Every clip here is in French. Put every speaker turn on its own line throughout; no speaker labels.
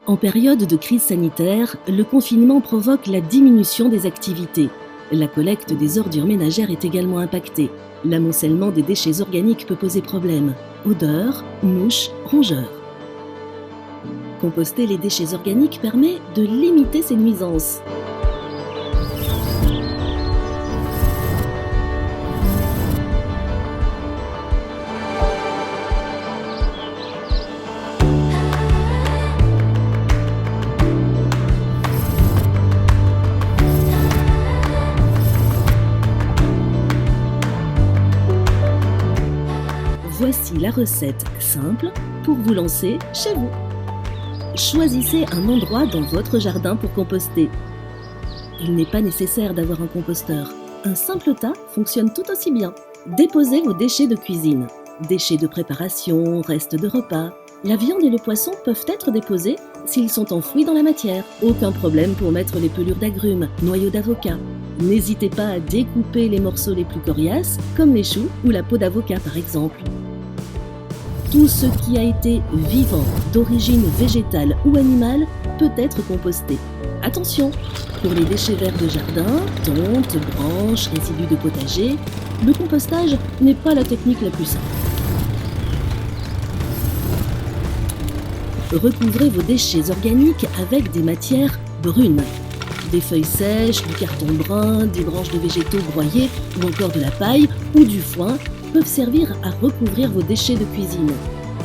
En période de crise sanitaire, le confinement provoque la diminution des activités. La collecte des ordures ménagères est également impactée. L'amoncellement des déchets organiques peut poser problème. Odeurs, mouches, rongeurs. Composter les déchets organiques permet de limiter ces nuisances. Voici la recette simple pour vous lancer chez vous. Choisissez un endroit dans votre jardin pour composter. Il n'est pas nécessaire d'avoir un composteur. Un simple tas fonctionne tout aussi bien. Déposez vos déchets de cuisine. Déchets de préparation, restes de repas. La viande et le poisson peuvent être déposés s'ils sont enfouis dans la matière. Aucun problème pour mettre les pelures d'agrumes, noyaux d'avocat. N'hésitez pas à découper les morceaux les plus coriaces, comme les choux ou la peau d'avocat par exemple. Tout ce qui a été vivant, d'origine végétale ou animale, peut être composté. Attention, pour les déchets verts de jardin, tontes, branches, résidus de potager, le compostage n'est pas la technique la plus simple. Recouvrez vos déchets organiques avec des matières brunes. Des feuilles sèches, du carton brun, des branches de végétaux broyés ou encore de la paille ou du foin peuvent servir à recouvrir vos déchets de cuisine.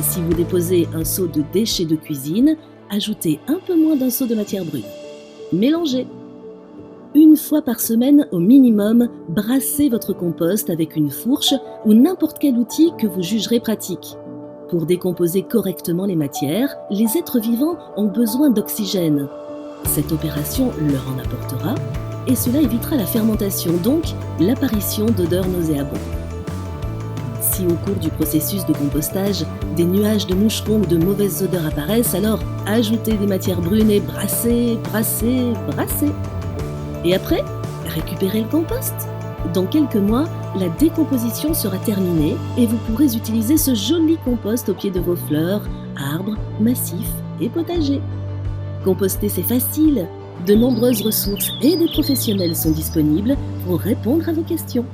Si vous déposez un seau de déchets de cuisine, ajoutez un peu moins d'un seau de matière brune. Mélangez. Une fois par semaine au minimum, brassez votre compost avec une fourche ou n'importe quel outil que vous jugerez pratique. Pour décomposer correctement les matières, les êtres vivants ont besoin d'oxygène. Cette opération leur en apportera et cela évitera la fermentation, donc l'apparition d'odeurs nauséabondes. Si au cours du processus de compostage, des nuages de moucherons ou de mauvaises odeurs apparaissent, alors ajoutez des matières brunes et brassez, brassez, brassez. Et après, récupérez le compost. Dans quelques mois, la décomposition sera terminée et vous pourrez utiliser ce joli compost au pied de vos fleurs, arbres, massifs et potagers. Composter, c'est facile. De nombreuses ressources et des professionnels sont disponibles pour répondre à vos questions.